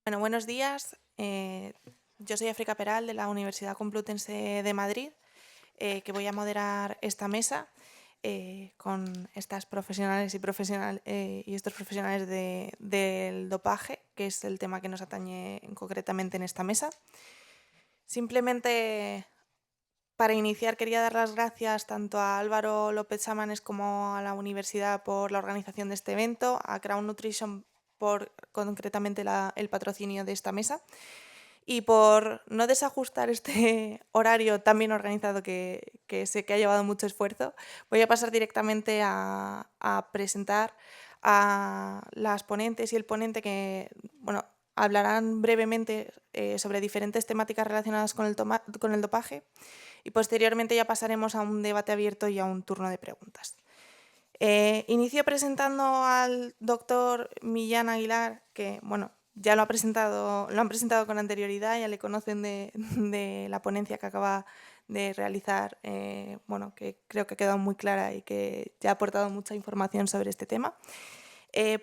Bueno, buenos días. Yo soy África Peral de la Universidad Complutense de Madrid, que voy a moderar esta mesa con estas profesionales y estos profesionales del dopaje, que es el tema que nos atañe concretamente en esta mesa. Simplemente para iniciar quería dar las gracias tanto a Álvaro López Samanes como a la universidad por la organización de este evento, a Crown Nutrition por concretamente el patrocinio de esta mesa y por no desajustar este horario tan bien organizado que sé que ha llevado mucho esfuerzo. Voy a pasar directamente a presentar a las ponentes y el ponente que hablarán brevemente sobre diferentes temáticas relacionadas con el dopaje y posteriormente ya pasaremos a un debate abierto y a un turno de preguntas. Inicio presentando al doctor Millán Aguilar, que ya lo han presentado con anterioridad, ya le conocen de la ponencia que acaba de realizar, que creo que ha quedado muy clara y que ya ha aportado mucha información sobre este tema.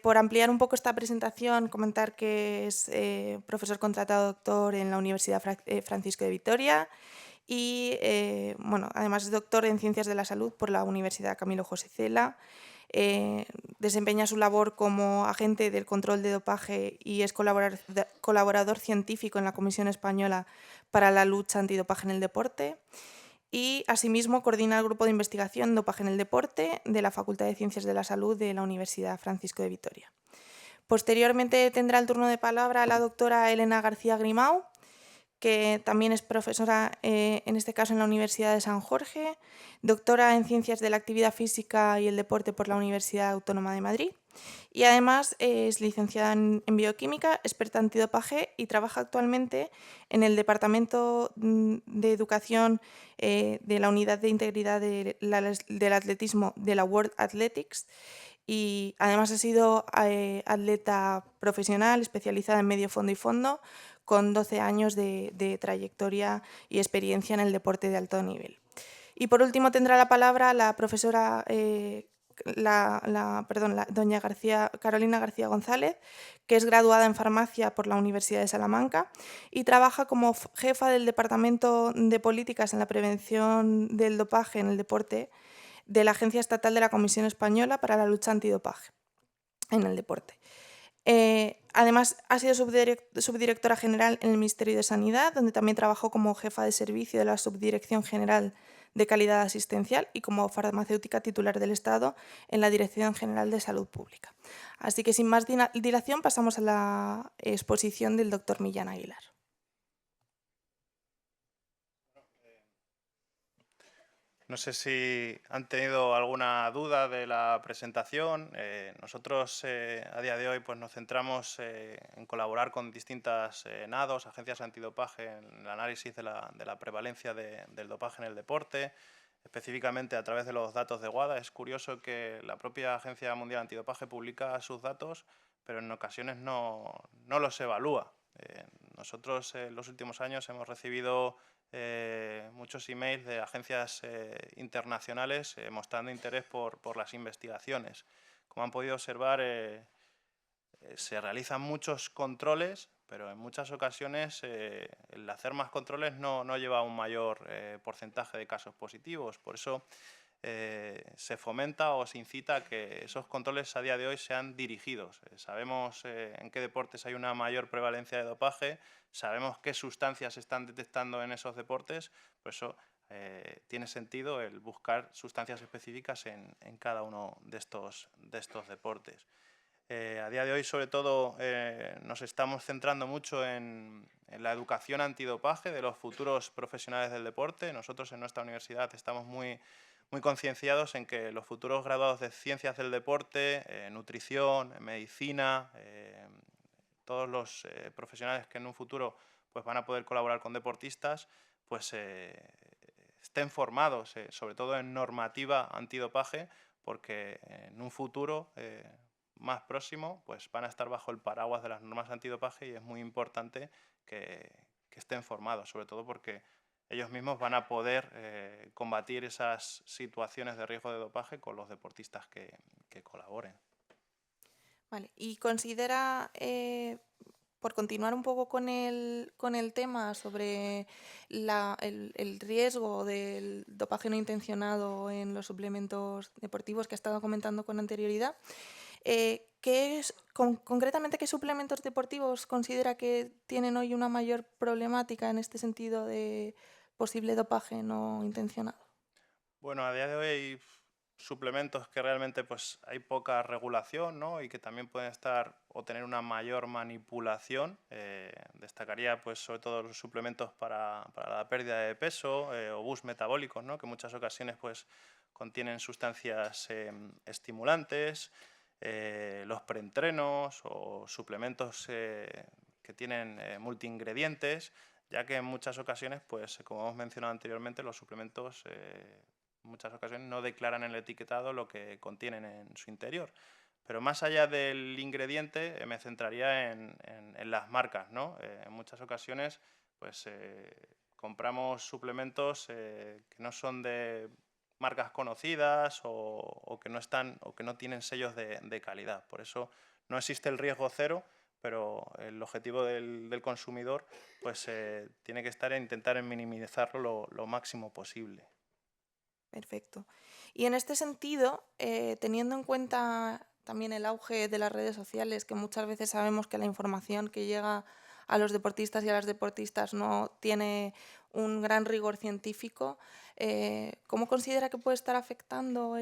Por ampliar un poco esta presentación, comentar que es profesor contratado doctor en la Universidad Francisco de Vitoria y además es doctor en Ciencias de la Salud por la Universidad Camilo José Cela. Desempeña su labor como agente del control de dopaje y es colaborador científico en la Comisión Española para la Lucha Antidopaje en el Deporte y asimismo coordina el grupo de investigación Dopaje en el Deporte de la Facultad de Ciencias de la Salud de la Universidad Francisco de Vitoria. Posteriormente tendrá el turno de palabra la doctora Elena García Grimau, que también es profesora, en este caso en la Universidad de San Jorge, doctora en Ciencias de la Actividad Física y el Deporte por la Universidad Autónoma de Madrid y además es licenciada en Bioquímica, experta en antidopaje y trabaja actualmente en el Departamento de Educación de la Unidad de Integridad del Atletismo de la World Athletics y además ha sido atleta profesional especializada en medio fondo y fondo con 12 años de trayectoria y experiencia en el deporte de alto nivel. Y por último tendrá la palabra la profesora, doña Carolina García González, que es graduada en farmacia por la Universidad de Salamanca y trabaja como jefa del Departamento de Políticas en la Prevención del Dopaje en el Deporte de la Agencia Estatal de la Comisión Española para la Lucha Antidopaje en el Deporte. Además, ha sido subdirectora general en el Ministerio de Sanidad, donde también trabajó como jefa de servicio de la Subdirección General de Calidad Asistencial y como farmacéutica titular del Estado en la Dirección General de Salud Pública. Así que sin más dilación pasamos a la exposición del doctor Millán Aguilar. No sé si han tenido alguna duda de la presentación. Nosotros a día de hoy pues, nos centramos en colaborar con distintas NADOs, agencias antidopaje, en el análisis de la prevalencia del dopaje en el deporte, específicamente a través de los datos de WADA. Es curioso que la propia Agencia Mundial Antidopaje publica sus datos, pero en ocasiones no los evalúa. Nosotros en los últimos años hemos recibido muchos emails de agencias internacionales mostrando interés por las investigaciones. Como han podido observar, se realizan muchos controles, pero en muchas ocasiones el hacer más controles no lleva a un mayor porcentaje de casos positivos. Por eso se fomenta o se incita a que esos controles a día de hoy sean dirigidos. Sabemos en qué deportes hay una mayor prevalencia de dopaje, sabemos qué sustancias se están detectando en esos deportes, por eso tiene sentido el buscar sustancias específicas en cada uno de estos deportes. A día de hoy, sobre todo, nos estamos centrando mucho en la educación antidopaje de los futuros profesionales del deporte. Nosotros en nuestra universidad estamos muy concienciados en que los futuros graduados de ciencias del deporte, nutrición, medicina, todos los profesionales que en un futuro pues, van a poder colaborar con deportistas, pues estén formados, sobre todo en normativa antidopaje, porque en un futuro más próximo pues van a estar bajo el paraguas de las normas antidopaje y es muy importante que estén formados, sobre todo porque ellos mismos van a poder combatir esas situaciones de riesgo de dopaje con los deportistas que colaboren. Vale. ¿Y considera por continuar un poco con el tema sobre el riesgo del dopaje no intencionado en los suplementos deportivos que he estado comentando con anterioridad, concretamente qué suplementos deportivos considera que tienen hoy una mayor problemática en este sentido de posible dopaje no intencionado? Bueno, a día de hoy hay suplementos que realmente pues hay poca regulación, ¿no? Y que también pueden estar o tener una mayor manipulación. Destacaría pues sobre todo los suplementos para la pérdida de peso o boost metabólicos, ¿no? Que en muchas ocasiones pues contienen sustancias estimulantes, los preentrenos o suplementos que tienen multiingredientes, ya que en muchas ocasiones, pues como hemos mencionado anteriormente, los suplementos en muchas ocasiones no declaran en el etiquetado lo que contienen en su interior. Pero más allá del ingrediente, me centraría en las marcas, ¿no? En muchas ocasiones, pues compramos suplementos que no son de marcas conocidas o que no están o que no tienen sellos de calidad. Por eso no existe el riesgo cero, pero el objetivo del consumidor pues tiene que estar en intentar en minimizarlo lo máximo posible. Perfecto. Y en este sentido, teniendo en cuenta también el auge de las redes sociales, que muchas veces sabemos que la información que llega a los deportistas y a las deportistas no tiene un gran rigor científico, ¿cómo considera que puede estar afectando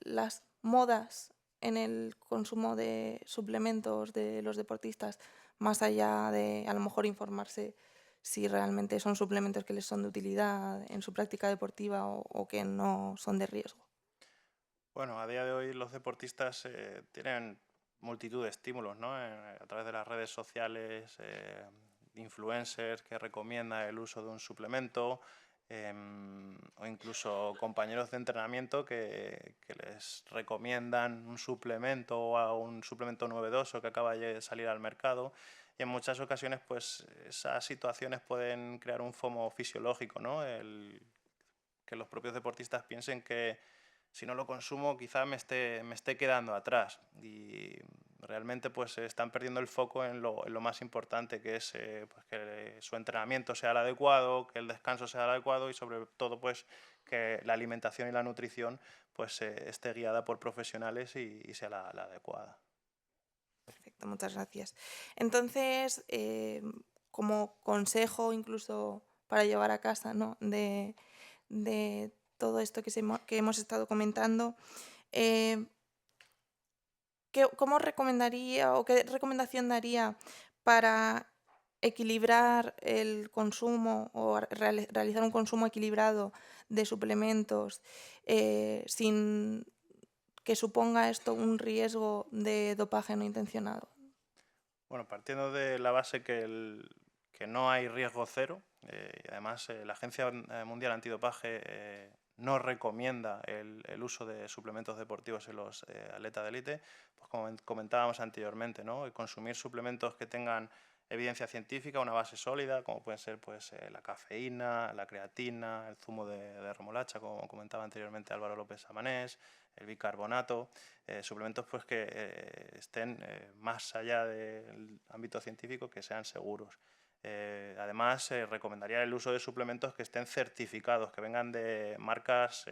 las modas en el consumo de suplementos de los deportistas, más allá de a lo mejor informarse si realmente son suplementos que les son de utilidad en su práctica deportiva o que no son de riesgo? Bueno, a día de hoy los deportistas tienen multitud de estímulos, ¿no? A través de las redes sociales, influencers que recomiendan el uso de un suplemento, o incluso compañeros de entrenamiento que les recomiendan un suplemento o a un suplemento novedoso que acaba de salir al mercado. Y en muchas ocasiones, pues esas situaciones pueden crear un FOMO fisiológico, ¿no? Que los propios deportistas piensen que si no lo consumo quizá me esté quedando atrás y realmente pues están perdiendo el foco en lo más importante, que es pues, que su entrenamiento sea el adecuado, que el descanso sea el adecuado y sobre todo pues que la alimentación y la nutrición pues esté guiada por profesionales y sea la adecuada. Perfecto, muchas gracias. Entonces, como consejo incluso para llevar a casa, ¿no? De todo esto que hemos estado comentando, eh, ¿cómo recomendaría o qué recomendación daría para equilibrar el consumo o realizar un consumo equilibrado de suplementos sin que suponga esto un riesgo de dopaje no intencionado? Bueno, partiendo de la base que no hay riesgo cero, y además la Agencia Mundial Antidopaje no recomienda el uso de suplementos deportivos en los atletas de élite, pues como comentábamos anteriormente, ¿no? El consumir suplementos que tengan evidencia científica, una base sólida, como pueden ser pues, la cafeína, la creatina, el zumo de remolacha, como comentaba anteriormente Álvaro López Amanés, el bicarbonato, suplementos pues, que estén más allá del ámbito científico, que sean seguros. Además, recomendaría el uso de suplementos que estén certificados, que vengan de marcas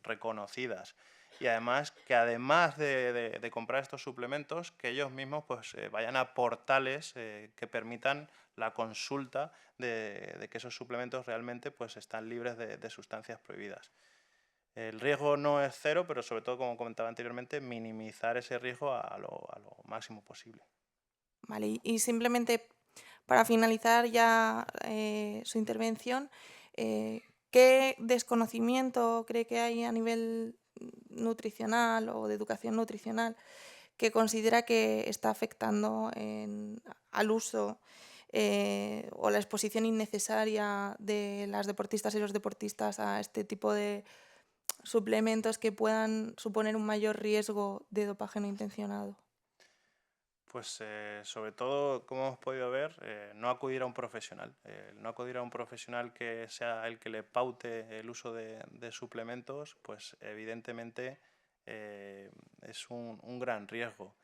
reconocidas. Y además, que además de comprar estos suplementos, que ellos mismos pues, vayan a portales que permitan la consulta de que esos suplementos realmente pues, están libres de sustancias prohibidas. El riesgo no es cero, pero sobre todo, como comentaba anteriormente, minimizar ese riesgo a lo máximo posible. Vale, y simplemente para finalizar ya su intervención, ¿qué desconocimiento cree que hay a nivel nutricional o de educación nutricional que considera que está afectando al uso o la exposición innecesaria de las deportistas y los deportistas a este tipo de suplementos que puedan suponer un mayor riesgo de dopaje no intencionado? Pues sobre todo, como hemos podido ver, no acudir a un profesional. No acudir a un profesional que sea el que le paute el uso de suplementos, pues evidentemente es un gran riesgo.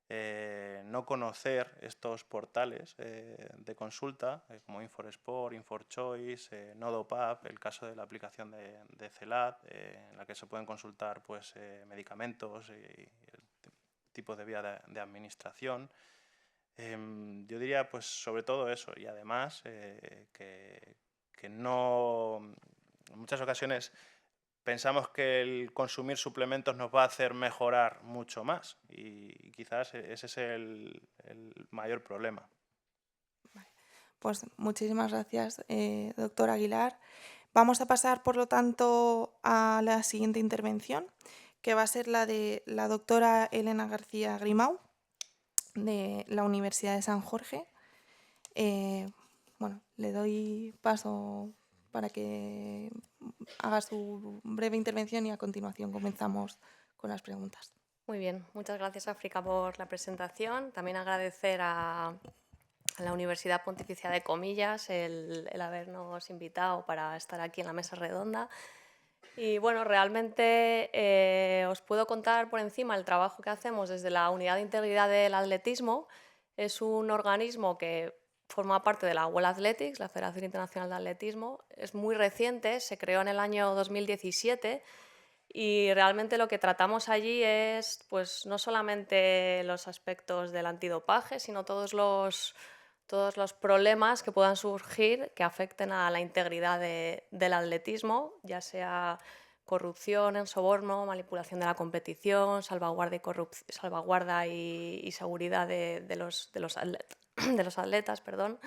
no conocer estos portales de consulta como Infosport, InfoChoice, NodoPub, el caso de la aplicación de CELAD, en la que se pueden consultar pues, medicamentos y tipos de vía de administración. Yo diría pues sobre todo eso, y además que no, en muchas ocasiones pensamos que el consumir suplementos nos va a hacer mejorar mucho más y quizás ese es el mayor problema. Pues muchísimas gracias, doctor Aguilar. Vamos a pasar, por lo tanto, a la siguiente intervención, que va a ser la de la doctora Elena García Grimau, de la Universidad de San Jorge. Bueno, le doy paso para que haga su breve intervención y a continuación comenzamos con las preguntas. Muy bien, muchas gracias, África, por la presentación. También agradecer a la Universidad Pontificia de Comillas el habernos invitado para estar aquí en la mesa redonda. Y bueno, realmente os puedo contar por encima el trabajo que hacemos desde la Unidad de Integridad del Atletismo. Es un organismo que forma parte de la World Athletics, la Federación Internacional de Atletismo. Es muy reciente, se creó en el año 2017 y realmente lo que tratamos allí es pues, no solamente los aspectos del antidopaje, sino todos los problemas que puedan surgir que afecten a la integridad del atletismo, ya sea corrupción, soborno, manipulación de la competición, salvaguarda y seguridad de los atletas. Perdón.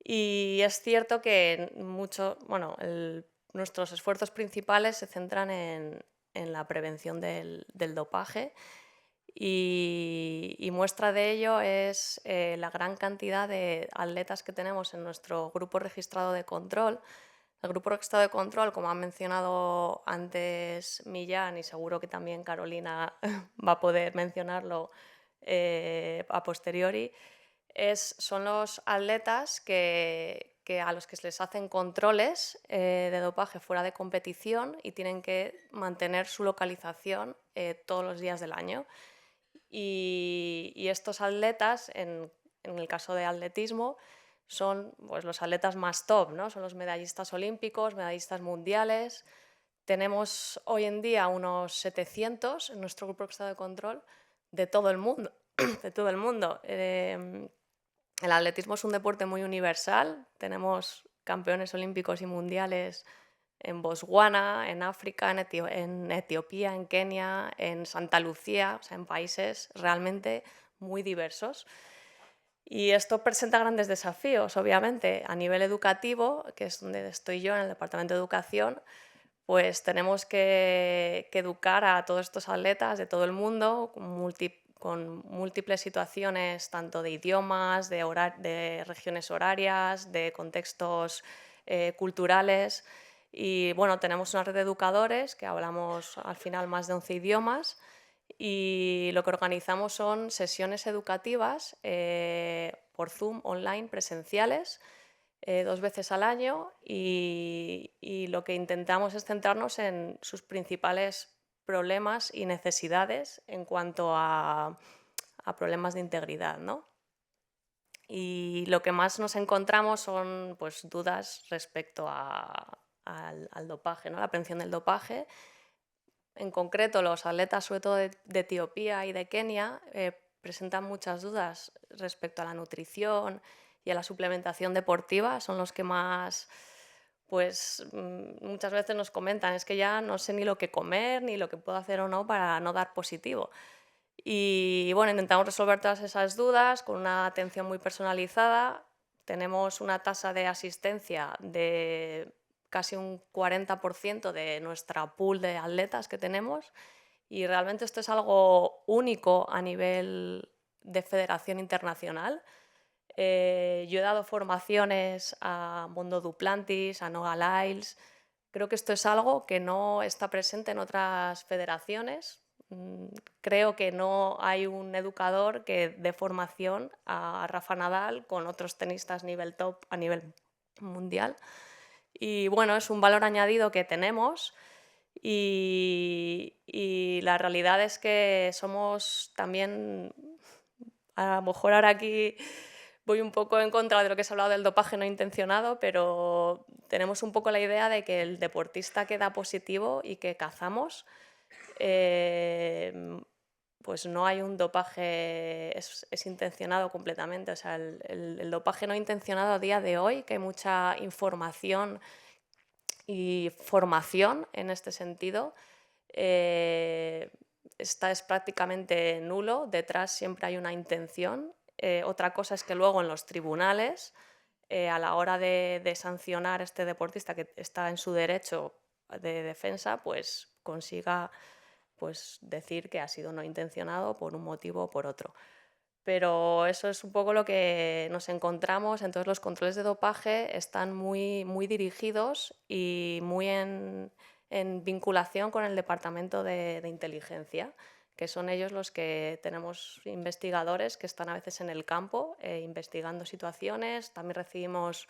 Y es cierto que nuestros esfuerzos principales se centran en la prevención del dopaje. Y muestra de ello es la gran cantidad de atletas que tenemos en nuestro grupo registrado de control. El grupo registrado de control, como ha mencionado antes Millán, y seguro que también Carolina va a poder mencionarlo a posteriori, son los atletas a los que se les hacen controles de dopaje fuera de competición y tienen que mantener su localización todos los días del año. Y estos atletas, en el caso de atletismo, son pues, los atletas más top, ¿no? Son los medallistas olímpicos, medallistas mundiales. Tenemos hoy en día unos 700 en nuestro grupo de control de todo el mundo. De todo el mundo. El atletismo es un deporte muy universal. Tenemos campeones olímpicos y mundiales en Botswana, en África, en Etiopía, en Kenia, en Santa Lucía, o sea, en países realmente muy diversos. Y esto presenta grandes desafíos, obviamente. A nivel educativo, que es donde estoy yo, en el Departamento de Educación, pues tenemos que educar a todos estos atletas de todo el mundo con múltiples situaciones, tanto de idiomas, de regiones horarias, de contextos culturales. Y bueno, tenemos una red de educadores que hablamos al final más de 11 idiomas y lo que organizamos son sesiones educativas por Zoom online presenciales 2 veces al año y lo que intentamos es centrarnos en sus principales problemas y necesidades en cuanto a problemas de integridad, ¿no? Y lo que más nos encontramos son pues, dudas respecto al dopaje, ¿no? La prevención del dopaje. En concreto, los atletas, sobre todo de Etiopía y de Kenia, presentan muchas dudas respecto a la nutrición y a la suplementación deportiva. Son los que más, pues muchas veces nos comentan, es que ya no sé ni lo que comer, ni lo que puedo hacer o no para no dar positivo. Y bueno, intentamos resolver todas esas dudas con una atención muy personalizada. Tenemos una tasa de asistencia de casi un 40% de nuestra pool de atletas que tenemos y realmente esto es algo único a nivel de federación internacional. Yo he dado formaciones a Mondo Duplantis, a Noah Lyles. Creo que esto es algo que no está presente en otras federaciones. Creo que no hay un educador que dé formación a Rafa Nadal con otros tenistas nivel top a nivel mundial. Y bueno, es un valor añadido que tenemos y la realidad es que somos también a lo mejor ahora aquí voy un poco en contra de lo que se ha hablado del dopaje no intencionado, pero tenemos un poco la idea de que el deportista que da positivo y que cazamos, pues no hay un dopaje, es intencionado completamente. O sea, el dopaje no intencionado a día de hoy, que hay mucha información y formación en este sentido, es prácticamente nulo. Detrás siempre hay una intención. Otra cosa es que luego en los tribunales, a la hora de sancionar a este deportista que está en su derecho de defensa, pues consiga pues, decir que ha sido no intencionado por un motivo o por otro. Pero eso es un poco lo que nos encontramos. Entonces los controles de dopaje están muy, muy dirigidos y muy en vinculación con el departamento de inteligencia, que son ellos los que tenemos investigadores que están a veces en el campo investigando situaciones. También recibimos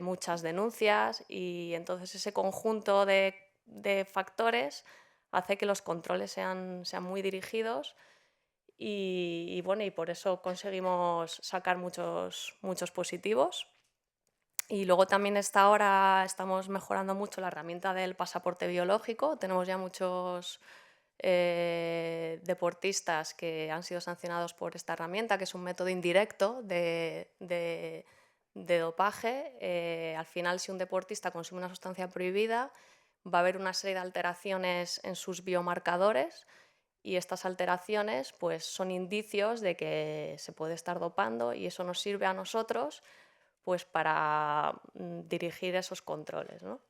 muchas denuncias y entonces ese conjunto de factores hace que los controles sean muy dirigidos y bueno, y por eso conseguimos sacar muchos positivos. Y luego también ahora estamos mejorando mucho la herramienta del pasaporte biológico. Tenemos ya muchos deportistas que han sido sancionados por esta herramienta, que es un método indirecto de dopaje. Al final, si un deportista consume una sustancia prohibida, va a haber una serie de alteraciones en sus biomarcadores y estas alteraciones pues, son indicios de que se puede estar dopando y eso nos sirve a nosotros pues, para dirigir esos controles, ¿no?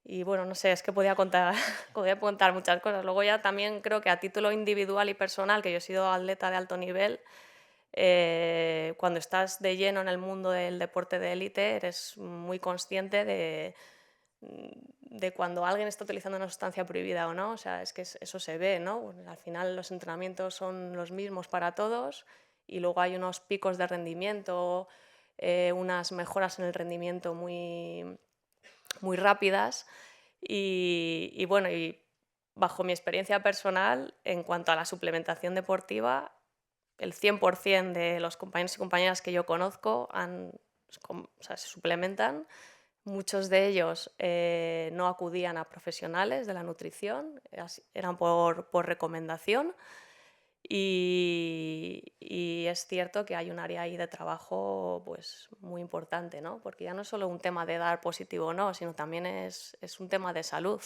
Y bueno, no sé, es que podía contar, podía contar muchas cosas. Luego ya también creo que a título individual y personal, que yo he sido atleta de alto nivel, cuando estás de lleno en el mundo del deporte de élite, eres muy consciente de cuando alguien está utilizando una sustancia prohibida o no. O sea, es que eso se ve, ¿no? Al final los entrenamientos son los mismos para todos y luego hay unos picos de rendimiento, unas mejoras en el rendimiento muy, muy rápidas y bueno, y bajo mi experiencia personal, en cuanto a la suplementación deportiva, el 100% de los compañeros y compañeras que yo conozco o sea, se suplementan. Muchos de ellos no acudían a profesionales de la nutrición, eran por recomendación y es cierto que hay un área ahí de trabajo pues, muy importante, ¿no? Porque ya no es solo un tema de dar positivo o no, sino también es un tema de salud.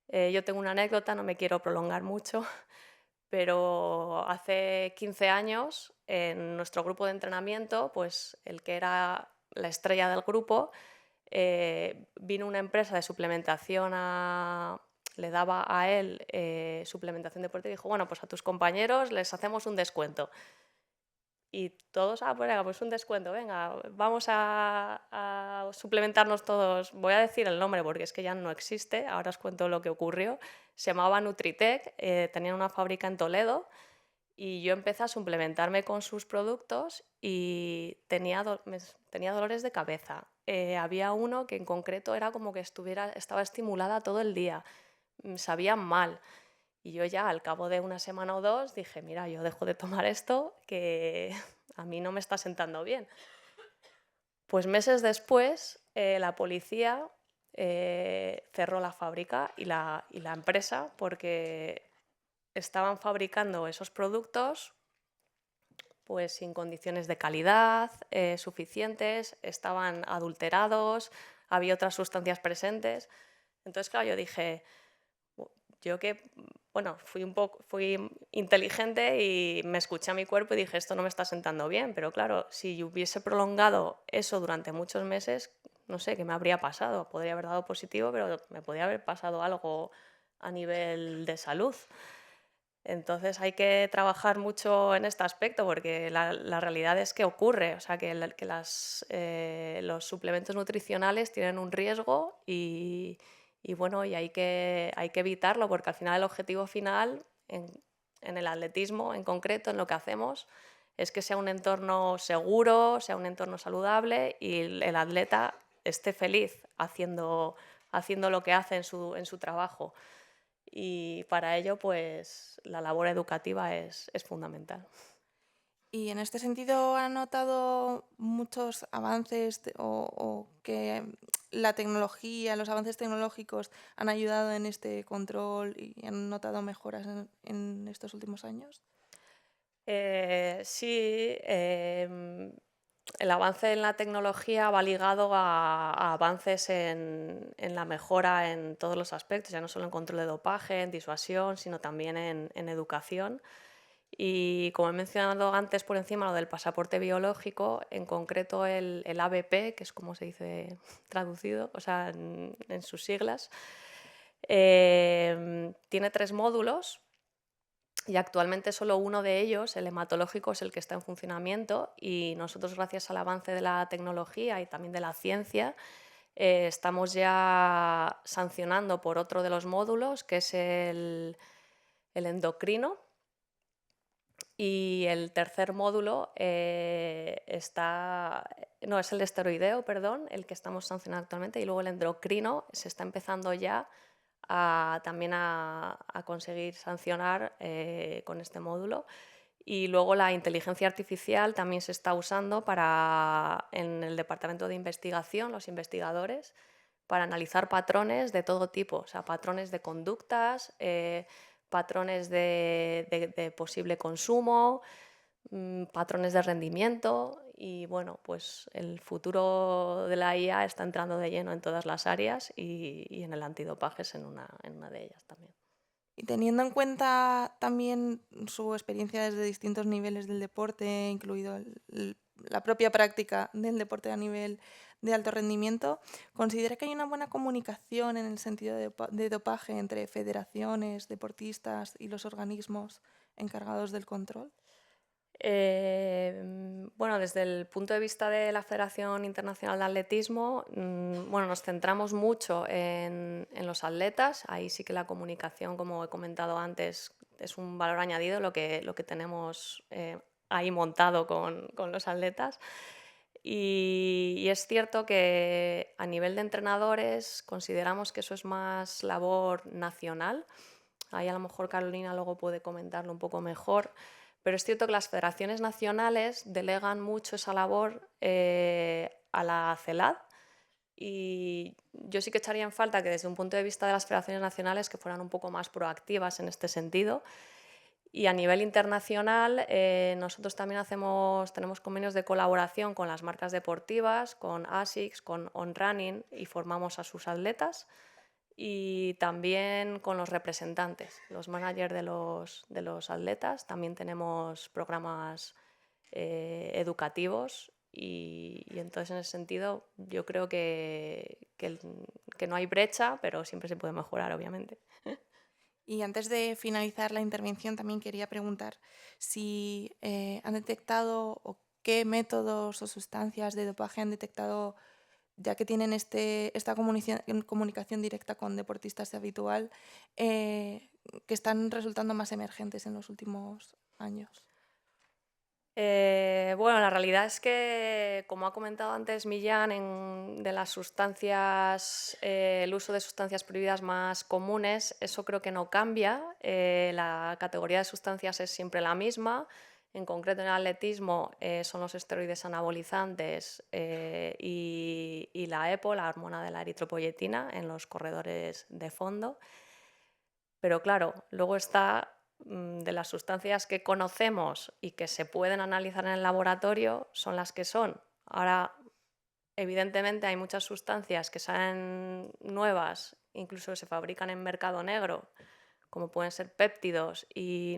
Yo tengo una anécdota, no me quiero prolongar mucho, pero hace 15 años en nuestro grupo de entrenamiento, pues el que era la estrella del grupo, vino una empresa de suplementación le daba a él suplementación deportiva y dijo, bueno, pues a tus compañeros les hacemos un descuento. Y todos, pues venga, pues un descuento, venga, vamos a suplementarnos todos. Voy a decir el nombre porque es que ya no existe, ahora os cuento lo que ocurrió. Se llamaba Nutritec, tenían una fábrica en Toledo y yo empecé a suplementarme con sus productos y tenía dolores de cabeza. Había uno que en concreto era como que estaba estimulada todo el día, sabía mal. Y yo ya al cabo de una semana o dos dije, mira, yo dejo de tomar esto que a mí no me está sentando bien. Pues meses después la policía cerró la fábrica y la empresa porque estaban fabricando esos productos pues sin condiciones de calidad suficientes, estaban adulterados, había otras sustancias presentes. Entonces, claro, yo dije, yo que, bueno, fui inteligente y me escuché a mi cuerpo y dije, esto no me está sentando bien, pero claro, si hubiese prolongado eso durante muchos meses, no sé qué me habría pasado. Podría haber dado positivo, pero me podría haber pasado algo a nivel de salud. Entonces hay que trabajar mucho en este aspecto porque la realidad es que ocurre, o sea, que los suplementos nutricionales tienen un riesgo y bueno, y hay que evitarlo porque al final el objetivo final en el atletismo en concreto, en lo que hacemos, es que sea un entorno seguro, sea un entorno saludable y el atleta esté feliz haciendo lo que hace en su trabajo. Y para ello, pues, la labor educativa es fundamental. Y en este sentido, ¿han notado muchos avances o que la tecnología, los avances tecnológicos han ayudado en este control y han notado mejoras en estos últimos años? Sí, el avance en la tecnología va ligado a avances en la mejora en todos los aspectos, ya no solo en control de dopaje, en disuasión, sino también en educación. Y como he mencionado antes por encima lo del pasaporte biológico, en concreto el ABP, que es como se dice traducido, o sea, en sus siglas, tiene 3 módulos y actualmente solo uno de ellos, el hematológico, es el que está en funcionamiento, y nosotros, gracias al avance de la tecnología y también de la ciencia, estamos ya sancionando por otro de los módulos, que es el endocrino, y el tercer módulo no, es el esteroideo, perdón, el que estamos sancionando actualmente, y luego el endocrino se está empezando ya también a conseguir sancionar con este módulo. Y luego la inteligencia artificial también se está usando en el departamento de investigación, los investigadores, para analizar patrones de todo tipo, o sea, patrones de conductas, patrones de posible consumo, patrones de rendimiento. Y bueno, pues el futuro de la IA está entrando de lleno en todas las áreas y en el antidopaje es en una de ellas también. Y teniendo en cuenta también su experiencia desde distintos niveles del deporte, incluido la propia práctica del deporte a nivel de alto rendimiento, ¿considera que hay una buena comunicación en el sentido de dopaje entre federaciones, deportistas y los organismos encargados del control? Bueno, desde el punto de vista de la Federación Internacional de Atletismo, bueno, nos centramos mucho en los atletas. Ahí sí que la comunicación, como he comentado antes, es un valor añadido lo que tenemos ahí montado con los atletas. Y es cierto que a nivel de entrenadores consideramos que eso es más labor nacional. Ahí a lo mejor Carolina luego puede comentarlo un poco mejor. Pero es cierto que las federaciones nacionales delegan mucho esa labor a la CELAD, y yo sí que echaría en falta que desde un punto de vista de las federaciones nacionales que fueran un poco más proactivas en este sentido. Y a nivel internacional, nosotros también tenemos convenios de colaboración con las marcas deportivas, con ASICS, con On Running, y formamos a sus atletas. Y también con los representantes, los managers de los atletas. También tenemos programas educativos, y entonces en ese sentido yo creo que no hay brecha, pero siempre se puede mejorar, obviamente. Y antes de finalizar la intervención, también quería preguntar si han detectado o qué métodos o sustancias de dopaje han detectado, ya que tienen esta comunicación directa con deportistas habitual, que están resultando más emergentes en los últimos años. Bueno, la realidad es que, como ha comentado antes Millán, de las sustancias, el uso de sustancias prohibidas más comunes, eso creo que no cambia. La categoría de sustancias es siempre la misma. En concreto, en el atletismo son los esteroides anabolizantes y la EPO, la hormona de la eritropoyetina, en los corredores de fondo. Pero claro, luego está de las sustancias que conocemos y que se pueden analizar en el laboratorio, son las que son. Ahora, evidentemente, hay muchas sustancias que salen nuevas, incluso se fabrican en mercado negro, como pueden ser péptidos, y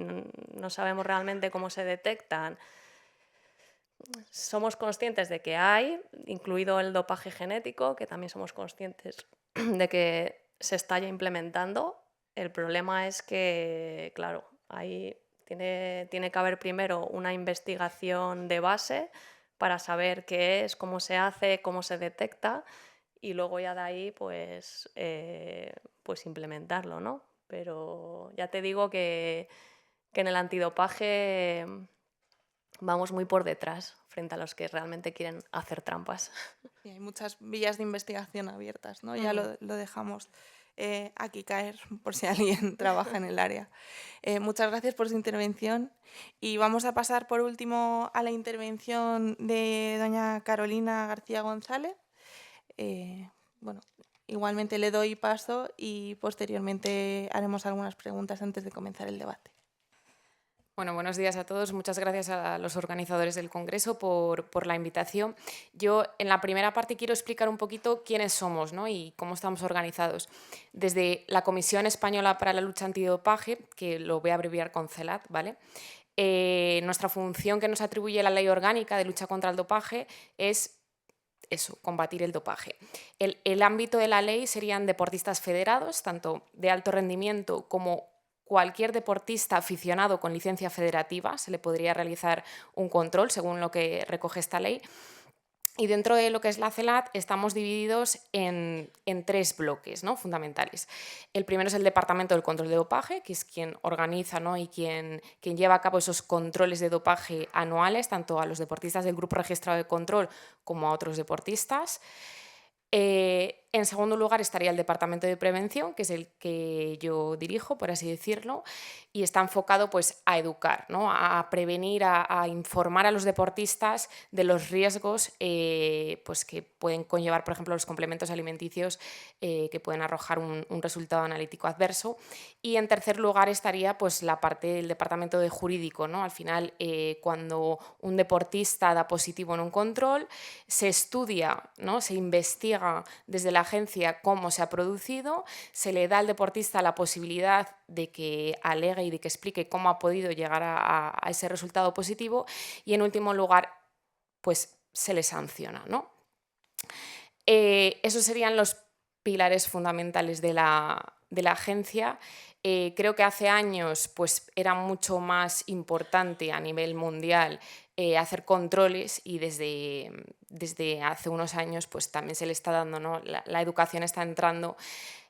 no sabemos realmente cómo se detectan. Somos conscientes de que hay, incluido el dopaje genético, que también somos conscientes de que se está ya implementando. El problema es que, claro, ahí tiene que haber primero una investigación de base para saber qué es, cómo se hace, cómo se detecta, y luego ya de ahí pues implementarlo, ¿no? Pero ya te digo que en el antidopaje vamos muy por detrás frente a los que realmente quieren hacer trampas. Y hay muchas vías de investigación abiertas, ¿no? Ya lo dejamos aquí caer por si alguien trabaja en el área. Muchas gracias por su intervención y vamos a pasar por último a la intervención de doña Carolina García González. Bueno, igualmente le doy paso y posteriormente haremos algunas preguntas antes de comenzar el debate. Bueno, buenos días a todos. Muchas gracias a los organizadores del Congreso por la invitación. Yo en la primera parte quiero explicar un poquito quiénes somos, ¿no? Y cómo estamos organizados. Desde la Comisión Española para la Lucha Antidopaje, que lo voy a abreviar con CELAD, ¿vale? Nuestra función que nos atribuye la Ley Orgánica de Lucha contra el Dopaje es eso, combatir el dopaje. El ámbito de la ley serían deportistas federados, tanto de alto rendimiento como cualquier deportista aficionado con licencia federativa. Se le podría realizar un control según lo que recoge esta ley. Y dentro de lo que es la CELAD estamos divididos en 3 bloques, ¿no?, fundamentales. El primero es el Departamento del Control de Dopaje, que es quien organiza, ¿no?, y quien lleva a cabo esos controles de dopaje anuales, tanto a los deportistas del Grupo Registrado de Control como a otros deportistas. En segundo lugar estaría el Departamento de Prevención, que es el que yo dirijo, por así decirlo, y está enfocado pues, a educar, ¿no?, a prevenir, a informar a los deportistas de los riesgos pues, que pueden conllevar, por ejemplo, los complementos alimenticios que pueden arrojar un resultado analítico adverso. Y en tercer lugar estaría pues, la parte del Departamento de Jurídico, ¿no? Al final, cuando un deportista da positivo en un control, se estudia, ¿no?, se investiga desde la agencia cómo se ha producido, se le da al deportista la posibilidad de que alegue y de que explique cómo ha podido llegar a ese resultado positivo y, en último lugar, pues se le sanciona, ¿no? Esos serían los pilares fundamentales de la agencia. Creo que hace años pues, era mucho más importante a nivel mundial hacer controles y desde hace unos años pues, también se le está dando, ¿no?, la educación está entrando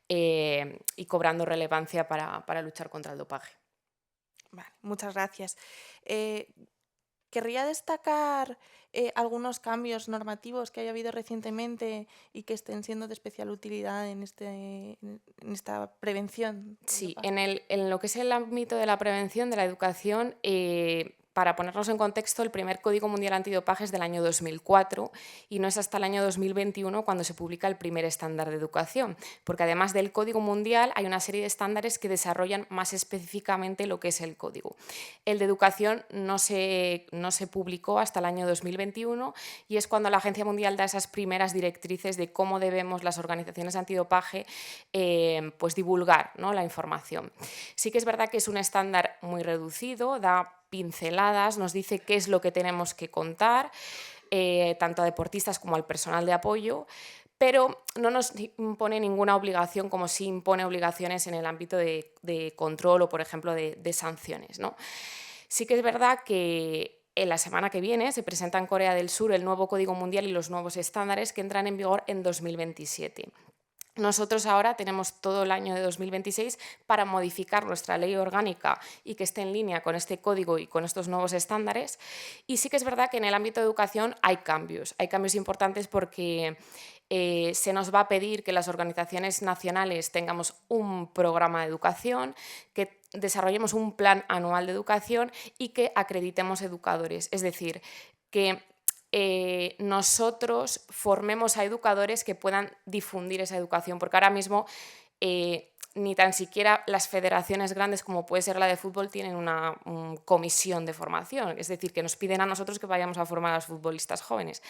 y cobrando relevancia para luchar contra el dopaje. Vale, muchas gracias. Querría destacar algunos cambios normativos que haya habido recientemente y que estén siendo de especial utilidad en esta prevención del Sí, dopaje. en lo que es el ámbito de la prevención, de la educación, para ponernos en contexto, el primer Código Mundial Antidopaje es del año 2004 y no es hasta el año 2021 cuando se publica el primer estándar de educación, porque además del Código Mundial hay una serie de estándares que desarrollan más específicamente lo que es el código. El de educación no se publicó hasta el año 2021 y es cuando la Agencia Mundial da esas primeras directrices de cómo debemos las organizaciones antidopaje pues divulgar, ¿no?, la información. Sí que es verdad que es un estándar muy reducido, da pinceladas, nos dice qué es lo que tenemos que contar, tanto a deportistas como al personal de apoyo, pero no nos impone ninguna obligación como sí impone obligaciones en el ámbito de control o, por ejemplo, de sanciones, ¿no? Sí que es verdad que en la semana que viene se presenta en Corea del Sur el nuevo Código Mundial y los nuevos estándares que entran en vigor en 2027. Nosotros ahora tenemos todo el año de 2026 para modificar nuestra ley orgánica y que esté en línea con este código y con estos nuevos estándares. Y sí que es verdad que en el ámbito de educación hay cambios importantes porque se nos va a pedir que las organizaciones nacionales tengamos un programa de educación, que desarrollemos un plan anual de educación y que acreditemos educadores. Es decir, que nosotros formemos a educadores que puedan difundir esa educación, porque ahora mismo ni tan siquiera las federaciones grandes como puede ser la de fútbol tienen una comisión de formación, es decir, que nos piden a nosotros que vayamos a formar a los futbolistas jóvenes.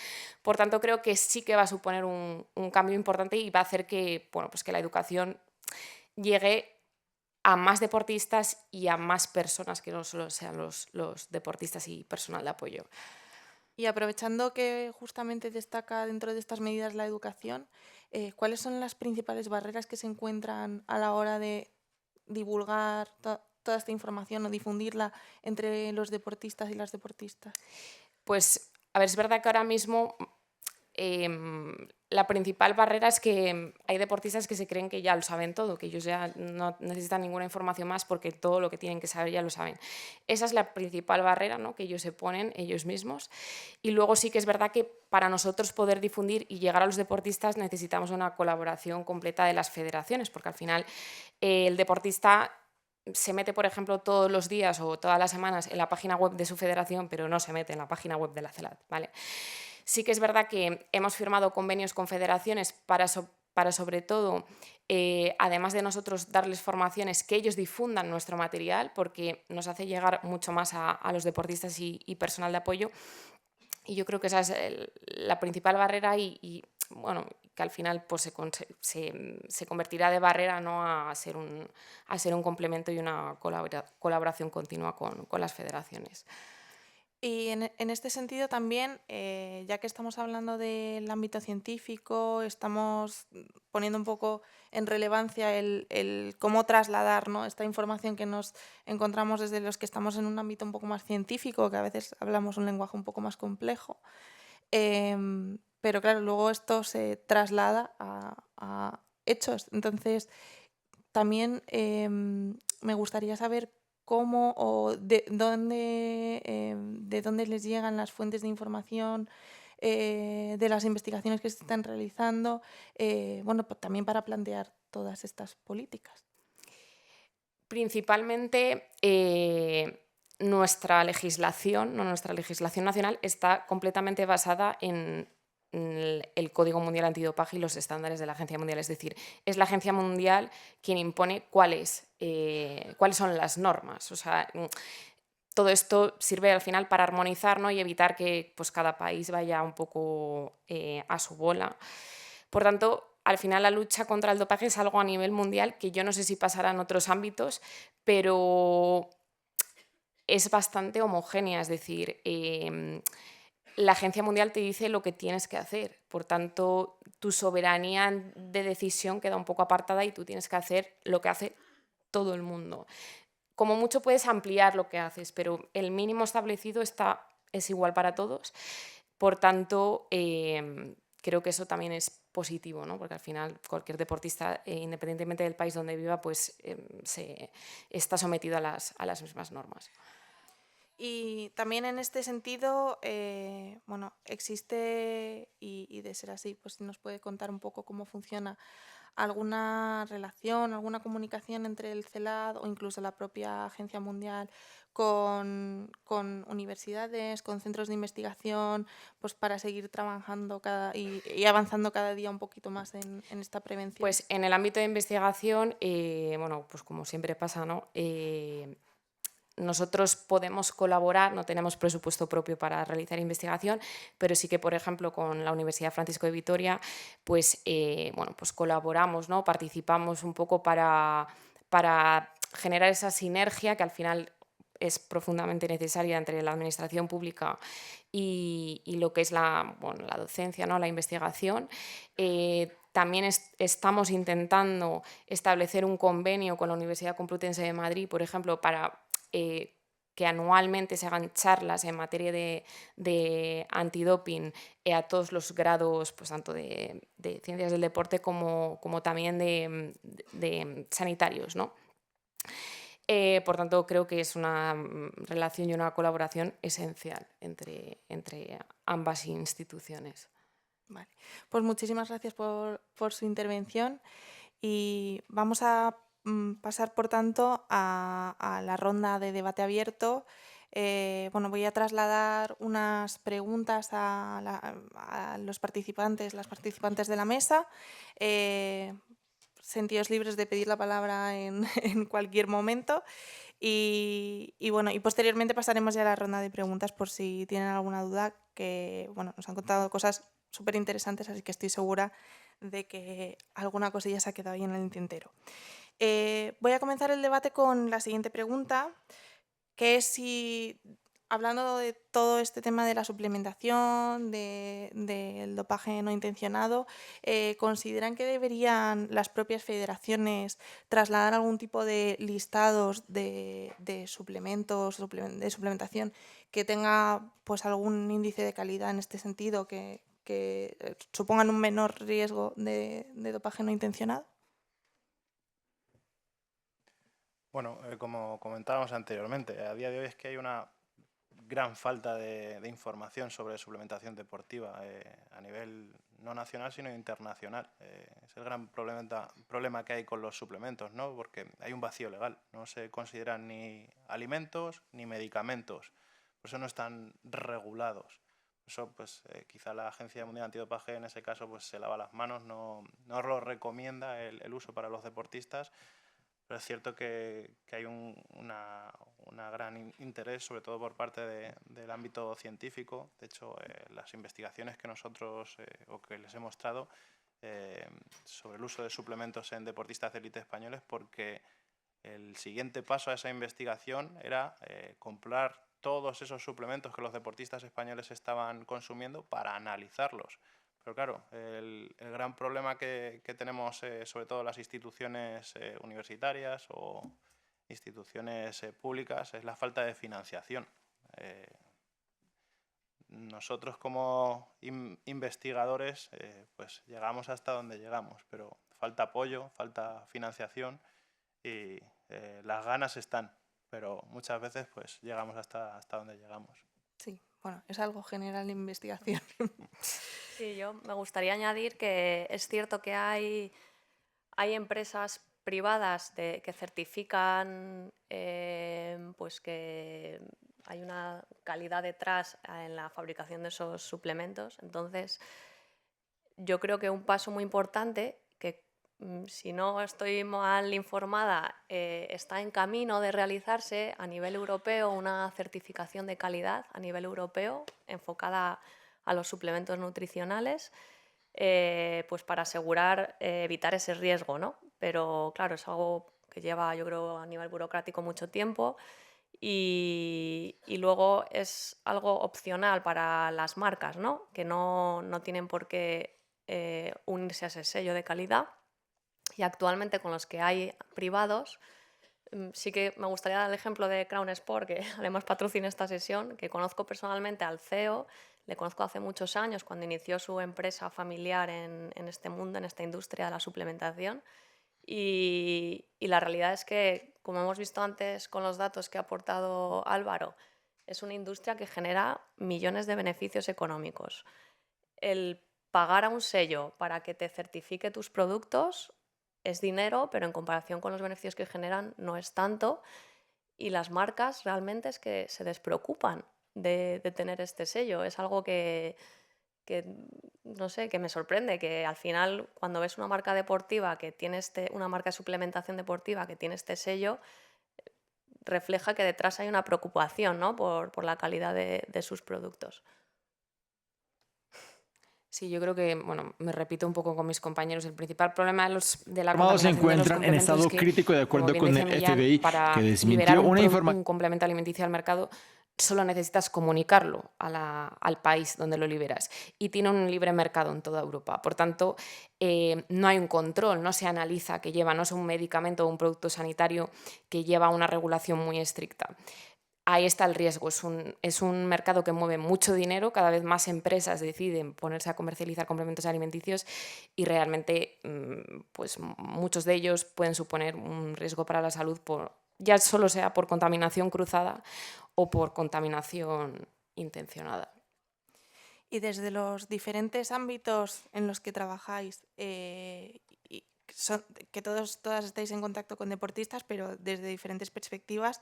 Por tanto, creo que sí que va a suponer un cambio importante y va a hacer que, bueno, pues que la educación llegue a más deportistas y a más personas que no solo sean los deportistas y personal de apoyo. Y aprovechando que justamente destaca dentro de estas medidas la educación, ¿cuáles son las principales barreras que se encuentran a la hora de divulgar toda esta información o difundirla entre los deportistas y las deportistas? Pues, a ver, es verdad que ahora mismo la principal barrera es que hay deportistas que se creen que ya lo saben todo, que ellos ya no necesitan ninguna información más porque todo lo que tienen que saber ya lo saben. Esa es la principal barrera, ¿no?, que ellos se ponen ellos mismos. Y luego sí que es verdad que para nosotros poder difundir y llegar a los deportistas necesitamos una colaboración completa de las federaciones, porque al final el deportista se mete, por ejemplo, todos los días o todas las semanas en la página web de su federación, pero no se mete en la página web de la CELAD, ¿vale? Sí que es verdad que hemos firmado convenios con federaciones para sobre todo, además de nosotros darles formaciones, que ellos difundan nuestro material, porque nos hace llegar mucho más a los deportistas y personal de apoyo. Y yo creo que esa es la principal barrera bueno, que al final pues, se convertirá de barrera, ¿no?, a ser un complemento y una colaboración continua con las federaciones. Y en este sentido también, ya que estamos hablando del ámbito científico, estamos poniendo un poco en relevancia el cómo trasladar, ¿no?, esta información que nos encontramos desde los que estamos en un ámbito un poco más científico, que a veces hablamos un lenguaje un poco más complejo. Pero claro, luego esto se traslada a hechos. Entonces, también me gustaría saber cómo o de dónde les llegan las fuentes de información de las investigaciones que se están realizando, bueno, pues también para plantear todas estas políticas. Principalmente nuestra legislación nacional está completamente basada en el Código Mundial Antidopaje y los estándares de la Agencia Mundial. Es decir, es la Agencia Mundial quien impone cuáles son las normas. O sea, todo esto sirve al final para armonizar, ¿no?, y evitar que pues, cada país vaya un poco a su bola. Por tanto, al final la lucha contra el dopaje es algo a nivel mundial que yo no sé si pasará en otros ámbitos, pero es bastante homogénea. Es decir, la Agencia Mundial te dice lo que tienes que hacer. Por tanto, tu soberanía de decisión queda un poco apartada y tú tienes que hacer lo que hace todo el mundo. Como mucho puedes ampliar lo que haces, pero el mínimo establecido es igual para todos. Por tanto, creo que eso también es positivo, ¿no?, porque al final cualquier deportista, independientemente del país donde viva, pues está sometido a las mismas normas. Y también en este sentido, bueno, existe, y de ser así, pues nos puede contar un poco cómo funciona alguna relación, alguna comunicación entre el CELAD o incluso la propia Agencia Mundial con universidades, con centros de investigación, pues para seguir trabajando y avanzando cada día un poquito más en esta prevención. Pues en el ámbito de investigación, bueno, pues como siempre pasa, ¿no?, nosotros podemos colaborar, no tenemos presupuesto propio para realizar investigación, pero sí que, por ejemplo, con la Universidad Francisco de Vitoria, pues, bueno, pues colaboramos, ¿no?, participamos un poco para generar esa sinergia que al final es profundamente necesaria entre la administración pública y lo que es la docencia, ¿no?, la investigación. También estamos intentando establecer un convenio con la Universidad Complutense de Madrid, por ejemplo, para que anualmente se hagan charlas en materia de antidoping a todos los grados, pues tanto de ciencias del deporte como también de sanitarios, ¿no? Por tanto, creo que es una relación y una colaboración esencial entre ambas instituciones. Vale. Pues muchísimas gracias por su intervención y vamos a pasar, por tanto, a la ronda de debate abierto. Bueno, voy a trasladar unas preguntas a los participantes, las participantes de la mesa. Sentíos libres de pedir la palabra en cualquier momento. Y bueno, y posteriormente pasaremos ya a la ronda de preguntas por si tienen alguna duda, que bueno, nos han contado cosas súper interesantes, así que estoy segura de que alguna cosilla se ha quedado ahí en el tintero. Voy a comenzar el debate con la siguiente pregunta, que es si, hablando de todo este tema de la suplementación, del dopaje no intencionado, ¿consideran que deberían las propias federaciones trasladar algún tipo de listados de suplementos, de suplementación que tenga pues algún índice de calidad en este sentido, que que supongan un menor riesgo de dopaje no intencionado? Bueno, como comentábamos anteriormente, a día de hoy es que hay una gran falta de información sobre suplementación deportiva a nivel no nacional sino internacional. Es el gran problema que hay con los suplementos, ¿no? Porque hay un vacío legal, no se consideran ni alimentos ni medicamentos, por eso no están regulados. Por eso pues, quizá la Agencia Mundial Antidopaje en ese caso pues, se lava las manos, no lo recomienda el uso para los deportistas. Pero es cierto que hay una gran interés, sobre todo por parte del ámbito científico. De hecho, las investigaciones que nosotros o que les he mostrado sobre el uso de suplementos en deportistas de élite españoles, porque el siguiente paso a esa investigación era comprar todos esos suplementos que los deportistas españoles estaban consumiendo para analizarlos. Pero claro, el gran problema que tenemos, sobre todo las instituciones universitarias o instituciones públicas, es la falta de financiación. Nosotros como investigadores pues llegamos hasta donde llegamos, pero falta apoyo, falta financiación y las ganas están, pero muchas veces pues llegamos hasta donde llegamos. Sí, bueno, es algo general de investigación. Sí, yo me gustaría añadir que es cierto que hay empresas privadas que certifican pues que hay una calidad detrás en la fabricación de esos suplementos. Entonces, yo creo que un paso muy importante, que si no estoy mal informada, está en camino de realizarse a nivel europeo, una certificación de calidad a nivel europeo enfocada a los suplementos nutricionales, pues para asegurar evitar ese riesgo, ¿no? Pero claro, es algo que lleva, yo creo, a nivel burocrático mucho tiempo y luego es algo opcional para las marcas, ¿no? Que no tienen por qué unirse a ese sello de calidad. Y actualmente con los que hay privados, sí que me gustaría dar el ejemplo de Crown Sport, que además patrocina esta sesión, que conozco personalmente al CEO, le conozco hace muchos años cuando inició su empresa familiar en este mundo, en esta industria de la suplementación. Y la realidad es que, como hemos visto antes con los datos que ha aportado Álvaro, es una industria que genera millones de beneficios económicos. El pagar a un sello para que te certifique tus productos es dinero, pero en comparación con los beneficios que generan no es tanto. Y las marcas realmente es que se despreocupan de tener este sello. Es algo que, no sé, que me sorprende, que al final cuando ves una marca deportiva que tiene una marca de suplementación deportiva que tiene este sello, refleja que detrás hay una preocupación, ¿no? por la calidad de sus productos. Sí, yo creo que, bueno, me repito un poco con mis compañeros, el principal problema de la Informados se contaminación de los encuentran en complementos estado es que, crítico de como acuerdo bien con dice el Millán, FBI, para que liberar desmintió una información. un complemento alimenticio al mercado solo necesitas comunicarlo al país donde lo liberas y tiene un libre mercado en toda Europa. Por tanto, no hay un control, no se analiza que lleva, no es un medicamento o un producto sanitario que lleva una regulación muy estricta. Ahí está el riesgo, es un mercado que mueve mucho dinero, cada vez más empresas deciden ponerse a comercializar complementos alimenticios y realmente pues, muchos de ellos pueden suponer un riesgo para la salud, ya solo sea por contaminación cruzada o por contaminación intencionada. Y desde los diferentes ámbitos en los que trabajáis, que todas estáis en contacto con deportistas, pero desde diferentes perspectivas,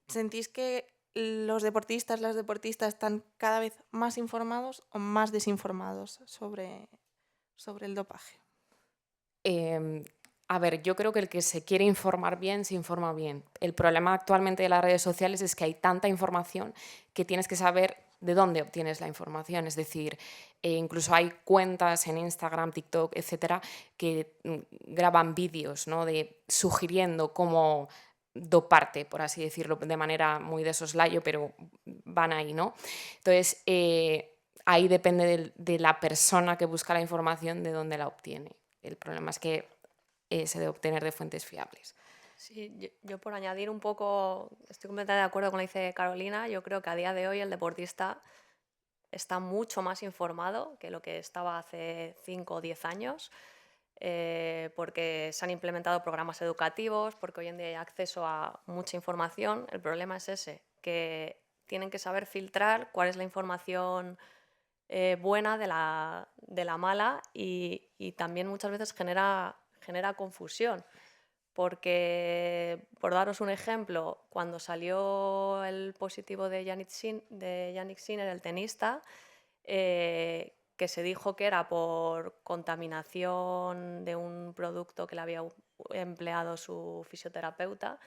¿sentís que los deportistas, las deportistas están cada vez más informados o más desinformados sobre el dopaje? A ver, yo creo que el que se quiere informar bien, se informa bien. El problema actualmente de las redes sociales es que hay tanta información que tienes que saber de dónde obtienes la información. Es decir, incluso hay cuentas en Instagram, TikTok, etcétera, que graban vídeos, ¿no? Sugiriendo cómo doparte, por así decirlo, de manera muy de soslayo, pero van ahí, ¿no? Entonces, ahí depende de la persona que busca la información, de dónde la obtiene. El problema es que se debe obtener de fuentes fiables. Sí, yo por añadir un poco, estoy completamente de acuerdo con lo que dice Carolina. Yo creo que a día de hoy el deportista está mucho más informado que lo que estaba hace 5 o 10 años, porque se han implementado programas educativos, porque hoy en día hay acceso a mucha información. El problema es ese, que tienen que saber filtrar cuál es la información buena de la mala, y también muchas veces genera confusión. Porque, por daros un ejemplo, cuando salió el positivo de Yannick Sinner, el tenista, que se dijo que era por contaminación de un producto que le había empleado su fisioterapeuta,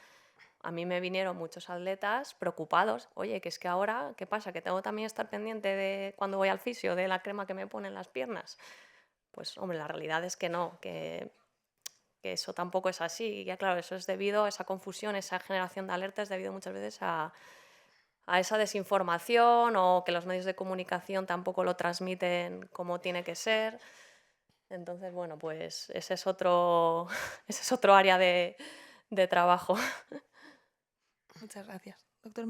a mí me vinieron muchos atletas preocupados. Oye, que es que ahora, ¿qué pasa? ¿Que tengo también que estar pendiente de cuando voy al fisio de la crema que me ponen las piernas? Pues, hombre, la realidad es que no, que eso tampoco es así. Y ya, claro, eso es debido a esa confusión, esa generación de alertas, debido muchas veces a esa desinformación, o que los medios de comunicación tampoco lo transmiten como tiene que ser. Entonces, bueno, pues ese es otro, ese es otro área de trabajo. Muchas gracias. Doctor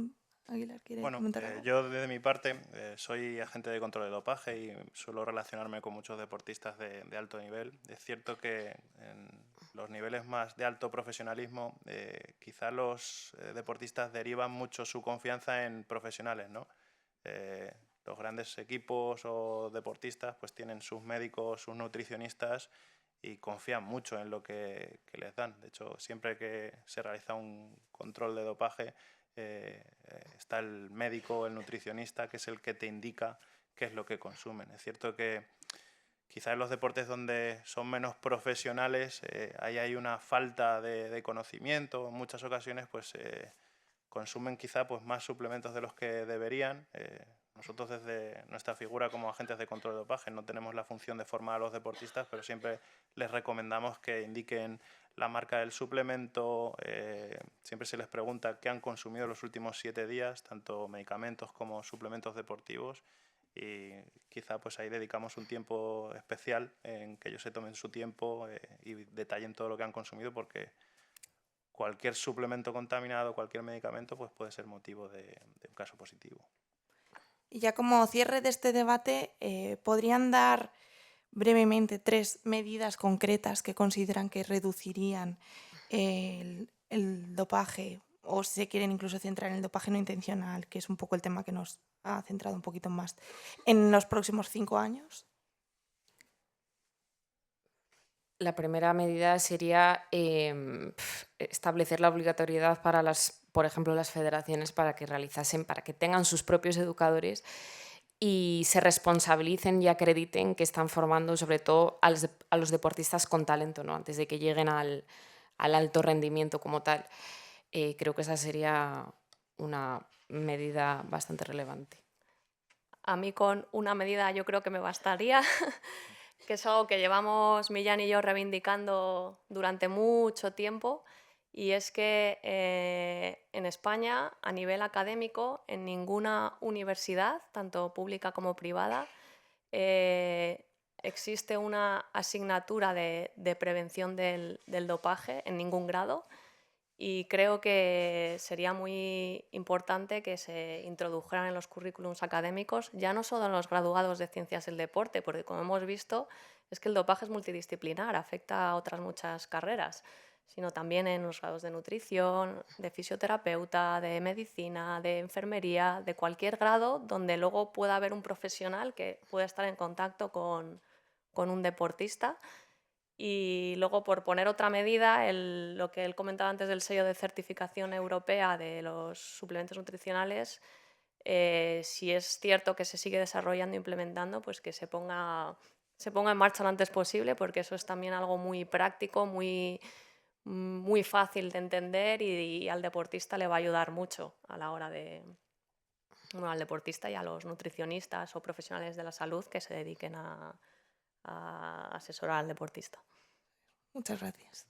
Aguilar, ¿quiere Bueno, comentar algo? yo desde mi parte soy agente de control de dopaje y suelo relacionarme con muchos deportistas de alto nivel. Es cierto que en los niveles más de alto profesionalismo quizá los deportistas derivan mucho su confianza en profesionales, ¿no? Los grandes equipos o deportistas pues tienen sus médicos, sus nutricionistas y confían mucho en lo que les dan. De hecho, siempre que se realiza un control de dopaje, está el médico, el nutricionista, que es el que te indica qué es lo que consumen. Es cierto que quizás en los deportes donde son menos profesionales ahí hay una falta de conocimiento. En muchas ocasiones pues consumen quizá pues más suplementos de los que deberían. Nosotros desde nuestra figura como agentes de control de dopaje no tenemos la función de formar a los deportistas, pero siempre les recomendamos que indiquen la marca del suplemento. Siempre se les pregunta qué han consumido los últimos 7 días, tanto medicamentos como suplementos deportivos, y quizá pues ahí dedicamos un tiempo especial en que ellos se tomen su tiempo y detallen todo lo que han consumido, porque cualquier suplemento contaminado, cualquier medicamento, pues puede ser motivo de un caso positivo. Y ya como cierre de este debate, ¿podrían dar brevemente 3 medidas concretas que consideran que reducirían el dopaje, o si se quieren incluso centrar en el dopaje no intencional, que es un poco el tema que nos ha centrado un poquito más, en los próximos 5 años? La primera medida sería establecer la obligatoriedad para por ejemplo, las federaciones para que tengan sus propios educadores y se responsabilicen y acrediten que están formando sobre todo a los deportistas con talento, ¿no? Antes de que lleguen al alto rendimiento como tal. Creo que esa sería una medida bastante relevante. A mí con una medida yo creo que me bastaría, que es algo que llevamos Millán y yo reivindicando durante mucho tiempo, y es que en España, a nivel académico, en ninguna universidad, tanto pública como privada, existe una asignatura de prevención del dopaje en ningún grado. Y creo que sería muy importante que se introdujeran en los currículums académicos, ya no solo en los graduados de Ciencias del Deporte, porque como hemos visto es que el dopaje es multidisciplinar, afecta a otras muchas carreras, sino también en los grados de nutrición, de fisioterapeuta, de medicina, de enfermería, de cualquier grado donde luego pueda haber un profesional que pueda estar en contacto con un deportista. Y luego, por poner otra medida, lo que él comentaba antes del sello de certificación europea de los suplementos nutricionales, si es cierto que se sigue desarrollando e implementando, pues que se ponga en marcha lo antes posible, porque eso es también algo muy práctico, muy fácil de entender, y al deportista le va a ayudar mucho a la hora de... Bueno, al deportista y a los nutricionistas o profesionales de la salud que se dediquen a asesorar al deportista. Muchas gracias.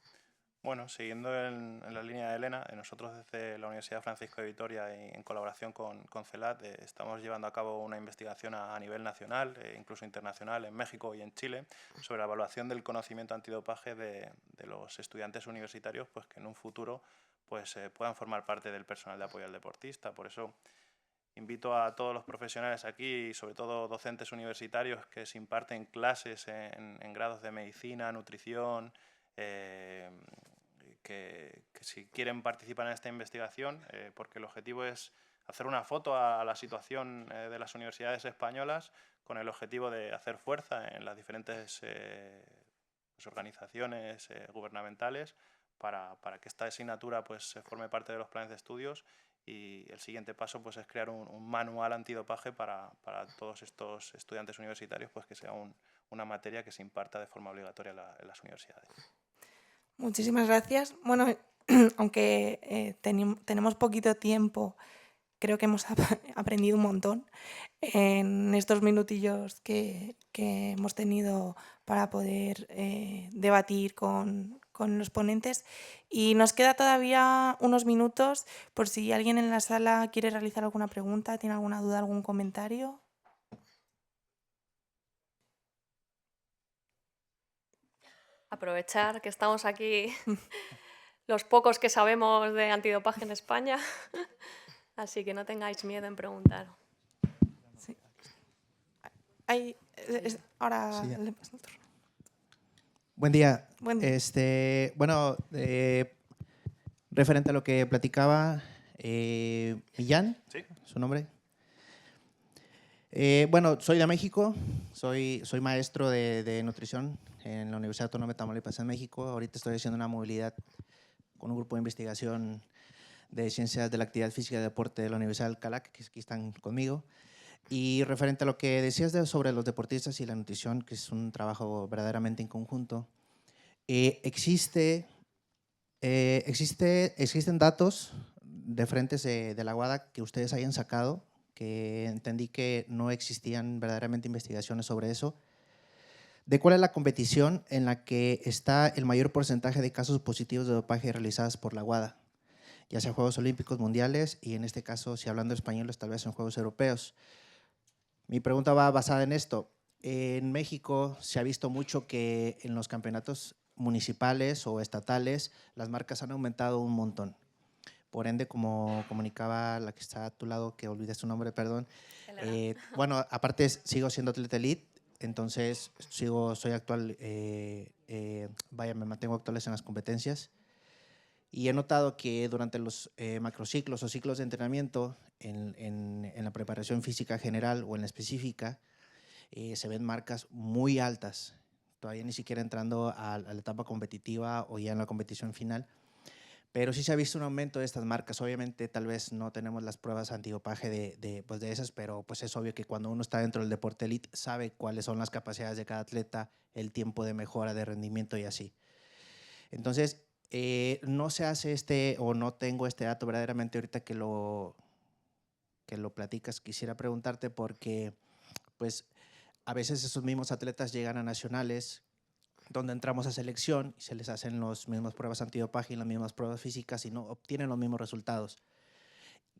Bueno, siguiendo en la línea de Elena, nosotros desde la Universidad Francisco de Vitoria y en colaboración con CELAT estamos llevando a cabo una investigación a nivel nacional e incluso internacional en México y en Chile sobre la evaluación del conocimiento antidopaje de los estudiantes universitarios, pues que en un futuro pues, puedan formar parte del personal de apoyo al deportista. Por eso Invito a todos los profesionales aquí, y sobre todo docentes universitarios que se imparten clases en grados de medicina, nutrición, que si quieren participar en esta investigación, porque el objetivo es hacer una foto a la situación de las universidades españolas con el objetivo de hacer fuerza en las diferentes organizaciones gubernamentales para que esta asignatura pues forme parte de los planes de estudios, y el siguiente paso pues es crear un manual antidopaje para todos estos estudiantes universitarios, pues que sea una materia que se imparta de forma obligatoria en las universidades. Muchísimas gracias. Bueno, aunque tenemos poquito tiempo, creo que hemos aprendido un montón en estos minutillos que hemos tenido para poder debatir con los ponentes. Y nos queda todavía unos minutos por si alguien en la sala quiere realizar alguna pregunta, tiene alguna duda, algún comentario. Aprovechar que estamos aquí los pocos que sabemos de antidopaje en España, así que no tengáis miedo en preguntar. Sí. Ahora Sí, ya. le paso el turno. Buen día. Buen día. Bueno, referente a lo que platicaba Millán, ¿Sí? su nombre. Bueno, soy de México, soy maestro de nutrición en la Universidad Autónoma de Tamaulipas en México. Ahorita estoy haciendo una movilidad con un grupo de investigación de ciencias de la actividad física y deporte de la Universidad de Alcalá, que aquí están conmigo. Y referente a lo que decías sobre los deportistas y la nutrición, que es un trabajo verdaderamente en conjunto, existen datos de frentes de la WADA que ustedes hayan sacado, que entendí que no existían verdaderamente investigaciones sobre eso, de cuál es la competición en la que está el mayor porcentaje de casos positivos de dopaje realizadas por la WADA, ya sea Juegos Olímpicos, Mundiales, y en este caso, si hablando español, tal vez en Juegos Europeos. Mi pregunta va basada en esto. En México se ha visto mucho que en los campeonatos municipales o estatales las marcas han aumentado un montón. Por ende, como comunicaba la que está a tu lado, que olvidé su nombre, perdón. Bueno, aparte sigo siendo atleta elite, entonces soy actual, vaya, me mantengo actuales en las competencias. Y he notado que durante los macrociclos o ciclos de entrenamiento, en la preparación física general o en la específica, se ven marcas muy altas, todavía ni siquiera entrando a la etapa competitiva o ya en la competición final. Pero sí se ha visto un aumento de estas marcas. Obviamente, tal vez no tenemos las pruebas antidopaje de esas, pero pues es obvio que cuando uno está dentro del deporte elite sabe cuáles son las capacidades de cada atleta, el tiempo de mejora, de rendimiento y así. Entonces, no se hace o no tengo este dato verdaderamente ahorita que lo platicas. Quisiera preguntarte porque pues a veces esos mismos atletas llegan a nacionales donde entramos a selección y se les hacen las mismas pruebas antidopaje y las mismas pruebas físicas y no obtienen los mismos resultados.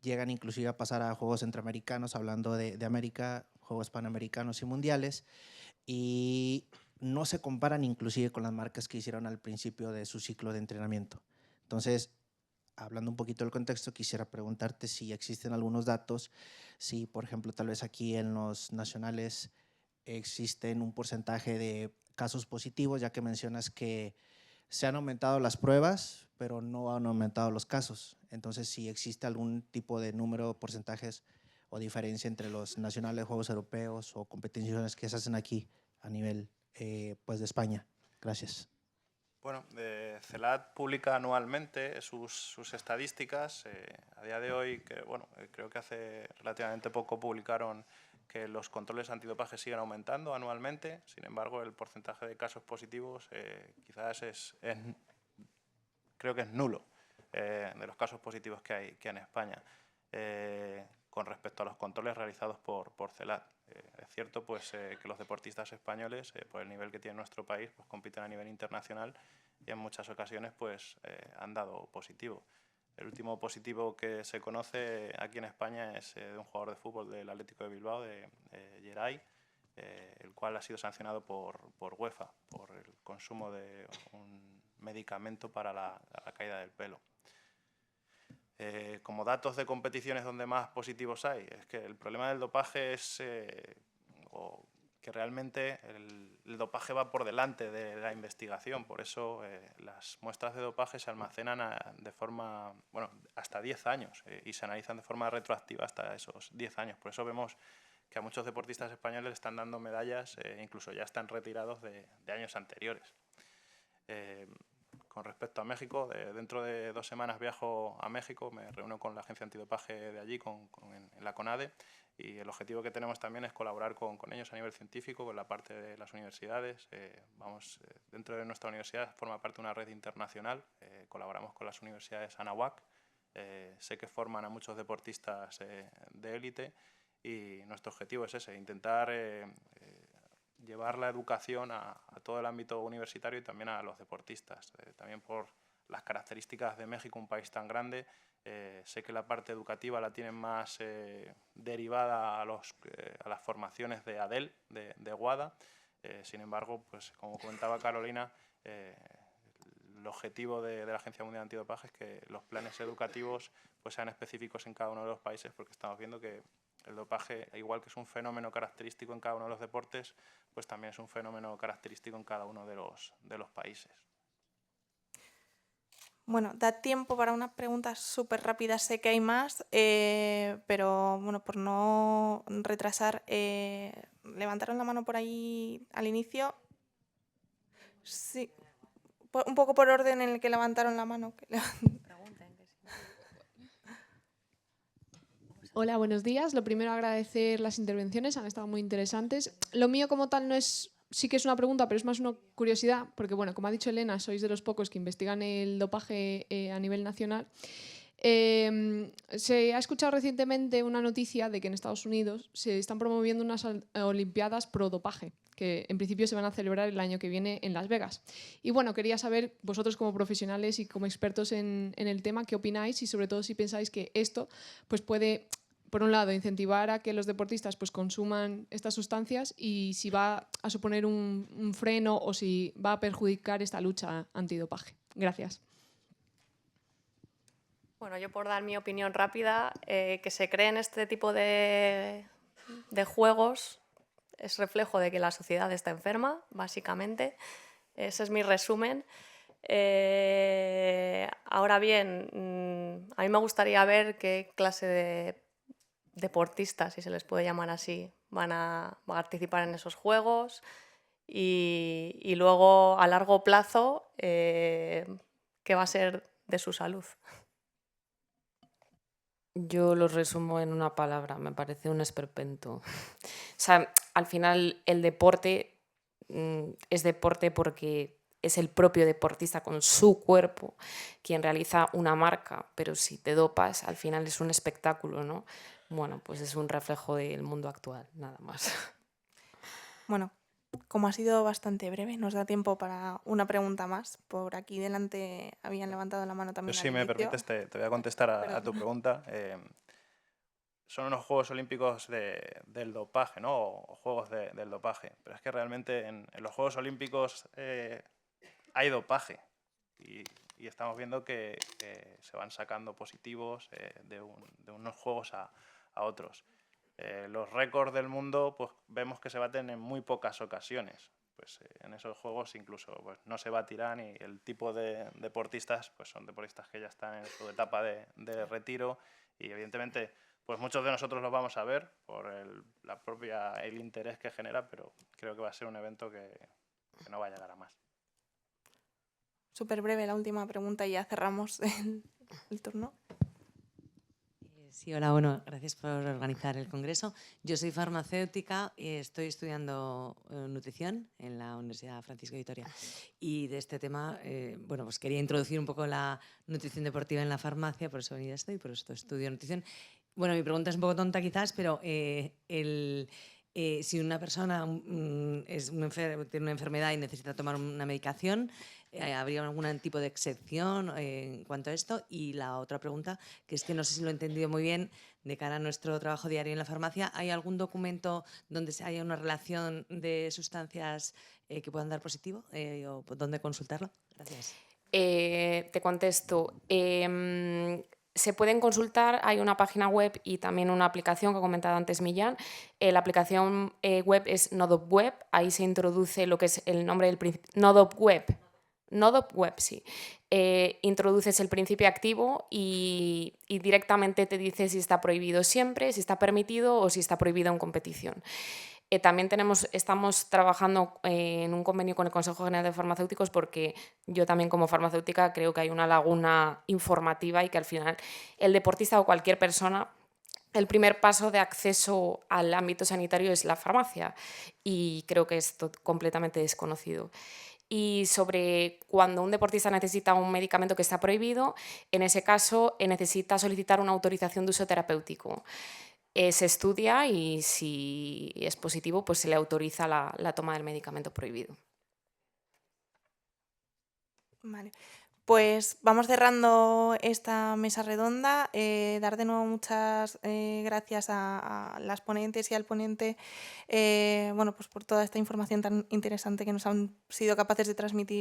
Llegan inclusive a pasar a Juegos Centroamericanos, hablando de América, Juegos Panamericanos y Mundiales, y no se comparan inclusive con las marcas que hicieron al principio de su ciclo de entrenamiento. Entonces, hablando un poquito del contexto, quisiera preguntarte si existen algunos datos, si por ejemplo tal vez aquí en los nacionales existen un porcentaje de casos positivos, ya que mencionas que se han aumentado las pruebas, pero no han aumentado los casos. Entonces, si existe algún tipo de número, porcentajes o diferencia entre los nacionales, Juegos Europeos o competiciones que se hacen aquí a nivel pues de España. Gracias. Bueno, CELAT publica anualmente sus estadísticas. A día de hoy, creo que hace relativamente poco publicaron que los controles antidopaje siguen aumentando anualmente. Sin embargo, el porcentaje de casos positivos quizás creo que es nulo, de los casos positivos que hay en España, con respecto a los controles realizados por CELAT. Es cierto pues, que los deportistas españoles, por el nivel que tiene nuestro país, pues compiten a nivel internacional y en muchas ocasiones pues, han dado positivo. El último positivo que se conoce aquí en España es de un jugador de fútbol del Atlético de Bilbao, de Geray, el cual ha sido sancionado por UEFA por el consumo de un medicamento para la caída del pelo. como datos de competiciones donde más positivos hay. Es que el problema del dopaje es que realmente el dopaje va por delante de la investigación, por eso las muestras de dopaje se almacenan de forma, bueno, hasta 10 años y se analizan de forma retroactiva hasta esos 10 años. Por eso vemos que a muchos deportistas españoles están dando medallas, incluso ya están retirados de años anteriores. Con respecto a México, dentro de 2 semanas viajo a México, me reúno con la agencia antidopaje de allí, en la CONADE, y el objetivo que tenemos también es colaborar con ellos a nivel científico, con la parte de las universidades. Dentro de nuestra universidad forma parte de una red internacional, colaboramos con las universidades Anáhuac, sé que forman a muchos deportistas de élite y nuestro objetivo es ese, intentar llevar la educación a todo el ámbito universitario y también a los deportistas. También por las características de México, un país tan grande, sé que la parte educativa la tienen más derivada a las formaciones de ADEL, de WADA. Sin embargo, pues, como comentaba Carolina, el objetivo de la Agencia Mundial Antidopaje es que los planes educativos pues, sean específicos en cada uno de los países, porque estamos viendo que el dopaje, igual que es un fenómeno característico en cada uno de los deportes, pues también es un fenómeno característico en cada uno de los países. Bueno, da tiempo para unas preguntas súper rápidas, sé que hay más, pero bueno, por no retrasar, levantaron la mano por ahí al inicio. Sí, un poco por orden en el que levantaron la mano. Hola, buenos días. Lo primero, agradecer las intervenciones, han estado muy interesantes. Lo mío como tal no es, sí que es una pregunta, pero es más una curiosidad, porque bueno, como ha dicho Elena, sois de los pocos que investigan el dopaje a nivel nacional. Se ha escuchado recientemente una noticia de que en Estados Unidos se están promoviendo unas olimpiadas pro dopaje, que en principio se van a celebrar el año que viene en Las Vegas. Y bueno, quería saber, vosotros como profesionales y como expertos en el tema, qué opináis y sobre todo si pensáis que esto pues puede, por un lado, incentivar a que los deportistas pues consuman estas sustancias y si va a suponer un freno o si va a perjudicar esta lucha antidopaje. Gracias. Bueno, yo por dar mi opinión rápida, que se creen este tipo de juegos es reflejo de que la sociedad está enferma, básicamente. Ese es mi resumen. Ahora bien, a mí me gustaría ver qué clase de deportistas, si se les puede llamar así, van a participar en esos juegos y luego a largo plazo qué va a ser de su salud. Yo lo resumo en una palabra, me parece un esperpento. O sea, al final el deporte es deporte porque es el propio deportista con su cuerpo quien realiza una marca, pero si te dopas, al final es un espectáculo, ¿no? Bueno, pues es un reflejo del mundo actual, nada más. Bueno, como ha sido bastante breve, nos da tiempo para una pregunta más. Por aquí delante habían levantado la mano también. Yo, si al me inicio. permites, te voy a contestar a tu pregunta. Son unos Juegos Olímpicos del dopaje, ¿no? O Juegos del dopaje. Pero es que realmente en los Juegos Olímpicos hay dopaje. Y estamos viendo que se van sacando positivos de unos juegos a otros. Los récords del mundo pues vemos que se baten en muy pocas ocasiones. Pues en esos juegos incluso pues, no se batirán y el tipo de deportistas pues son deportistas que ya están en su etapa de retiro y evidentemente pues muchos de nosotros los vamos a ver por el interés que genera, pero creo que va a ser un evento que no va a llegar a más. Súper breve la última pregunta y ya cerramos el turno. Sí, hola, bueno, gracias por organizar el congreso. Yo soy farmacéutica y estoy estudiando nutrición en la Universidad Francisco de Vitoria. Y de este tema, bueno, pues quería introducir un poco la nutrición deportiva en la farmacia, por eso venía esto y por eso estudio nutrición. Bueno, mi pregunta es un poco tonta quizás, pero si una persona tiene una enfermedad y necesita tomar una medicación, ¿habría algún tipo de excepción en cuanto a esto? Y la otra pregunta, que es que no sé si lo he entendido muy bien, de cara a nuestro trabajo diario en la farmacia, ¿hay algún documento donde haya una relación de sustancias que puedan dar positivo o dónde consultarlo? Gracias. Te contesto. Se pueden consultar, hay una página web y también una aplicación que ha comentado antes Millán. La aplicación web es Nodop Web, ahí se introduce lo que es el nombre del principio. Nodop Web, sí. Introduces el principio activo y directamente te dice si está prohibido siempre, si está permitido o si está prohibido en competición. También estamos trabajando en un convenio con el Consejo General de Farmacéuticos porque yo también como farmacéutica creo que hay una laguna informativa y que al final el deportista o cualquier persona, el primer paso de acceso al ámbito sanitario es la farmacia y creo que es completamente desconocido. Y sobre cuando un deportista necesita un medicamento que está prohibido, en ese caso necesita solicitar una autorización de uso terapéutico. Se estudia y si es positivo, pues se le autoriza la toma del medicamento prohibido. Vale. Pues vamos cerrando esta mesa redonda. Dar de nuevo muchas gracias a las ponentes y al ponente bueno, pues por toda esta información tan interesante que nos han sido capaces de transmitir